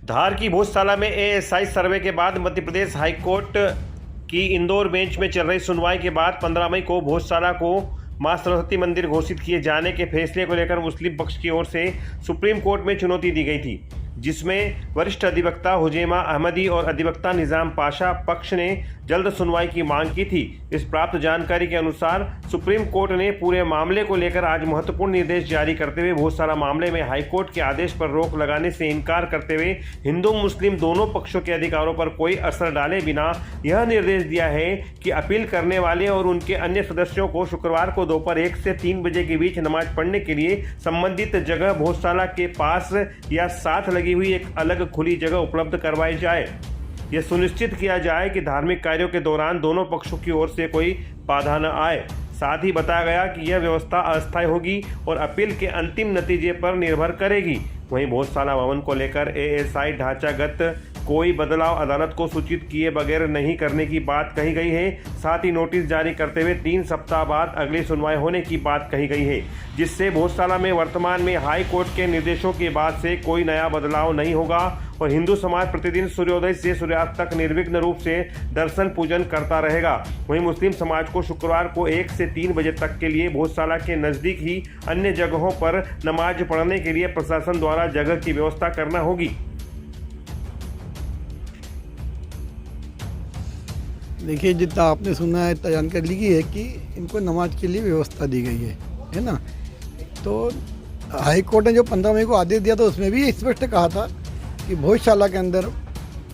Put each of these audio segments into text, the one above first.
धार की भोजशाला में एएसआई सर्वे के बाद मध्य प्रदेश हाईकोर्ट की इंदौर बेंच में चल रही सुनवाई के बाद 15 मई को भोजशाला को मां सरस्वती मंदिर घोषित किए जाने के फैसले को लेकर मुस्लिम पक्ष की ओर से सुप्रीम कोर्ट में चुनौती दी गई थी, जिसमें वरिष्ठ अधिवक्ता हुजैमा अहमदी और अधिवक्ता निजाम पाशा पक्ष ने जल्द सुनवाई की मांग की थी। इस प्राप्त जानकारी के अनुसार सुप्रीम कोर्ट ने पूरे मामले को लेकर आज महत्वपूर्ण निर्देश जारी करते हुए भोजशाला मामले में हाईकोर्ट के आदेश पर रोक लगाने से इनकार करते हुए हिंदू मुस्लिम दोनों पक्षों के अधिकारों पर कोई असर डाले बिना यह निर्देश दिया है कि अपील करने वाले और उनके अन्य सदस्यों को शुक्रवार को दोपहर 1 से 3 बजे के बीच नमाज पढ़ने के लिए संबंधित जगह भोजशाला के पास या साथ लगी हुई एक अलग खुली जगह उपलब्ध करवाई जाए। यह सुनिश्चित किया जाए कि धार्मिक कार्यों के दौरान दोनों पक्षों की ओर से कोई बाधा न आए। साथ ही बताया गया कि यह व्यवस्था अस्थायी होगी और अपील के अंतिम नतीजे पर निर्भर करेगी। वहीं भोजशाला भवन को लेकर एएसआई ढांचागत कोई बदलाव अदालत को सूचित किए बगैर नहीं करने की बात कही गई है। साथ ही नोटिस जारी करते हुए 3 सप्ताह बाद अगली सुनवाई होने की बात कही गई है, जिससे भोजशाला में वर्तमान में हाई कोर्ट के निर्देशों के बाद से कोई नया बदलाव नहीं होगा और हिंदू समाज प्रतिदिन सूर्योदय से सूर्यास्त तक निर्विघ्न रूप से दर्शन पूजन करता रहेगा। वहीं मुस्लिम समाज को शुक्रवार को 1 से 3 बजे तक के लिए भोजशाला के नज़दीक ही अन्य जगहों पर नमाज पढ़ने के लिए प्रशासन द्वारा जगह की व्यवस्था करना होगी। देखिए, जितना आपने सुना है इतना जानकारी ली गई है कि इनको नमाज के लिए व्यवस्था दी गई है ना। तो हाई कोर्ट ने जो 15 मई को आदेश दिया था उसमें भी स्पष्ट कहा था कि भोजशाला के अंदर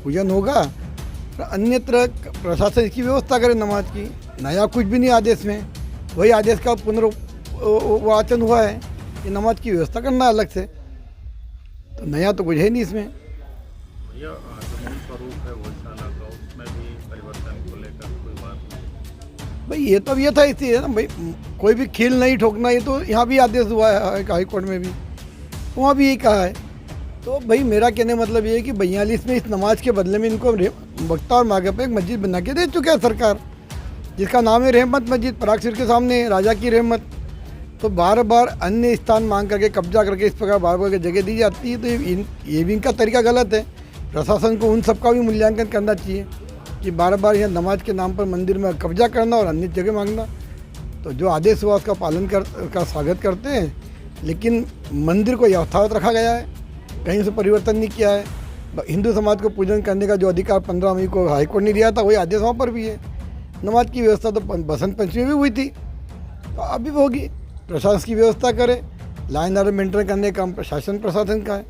पूजन होगा और अन्यत्र प्रशासन इसकी व्यवस्था करे नमाज की। नया कुछ भी नहीं आदेश में, वही आदेश का पुनर्वाचन हुआ है कि नमाज की व्यवस्था करना अलग से। तो नया तो कुछ है नहीं इसमें। स्वरूप है भोजशाला का, उसमें भी परिवर्तन को लेकर कोई बात नहीं। भाई ये तो ये था इसलिए ना भाई, कोई भी खील नहीं ठोकना, ये तो यहाँ भी आदेश हुआ है हाई कोर्ट में भी, वहाँ भी यही कहा है। तो भाई मेरा कहने मतलब ये है कि 42 में इस नमाज के बदले में इनको वक्ता और मार्ग पर एक मस्जिद बना के दे चुके हैं सरकार, जिसका नाम है रहमत मस्जिद, परागसिर के सामने राजा की रहमत। तो बार बार अन्य स्थान मांग करके कब्जा करके इस प्रकार बार बार जगह दी जाती है, तो ये भी इनका तरीका गलत है। प्रशासन को उन सबका भी मूल्यांकन करना चाहिए कि बार बार यहाँ नमाज के नाम पर मंदिर में कब्जा करना और अन्य जगह मांगना। तो जो आदेश हुआ उसका पालन का स्वागत करते हैं, लेकिन मंदिर को यथावत रखा गया है, कहीं से परिवर्तन नहीं किया है। हिंदू समाज को पूजन करने का जो अधिकार 15 मई को हाईकोर्ट ने दिया था वही आदेश वहाँ पर भी है। नमाज की व्यवस्था तो बसंत पंचमी भी हुई थी, तो अभी भी होगी। प्रशासन की व्यवस्था करे, लाइन ऑर्डर मेंटेन करने का काम प्रशासन प्रशासन का है।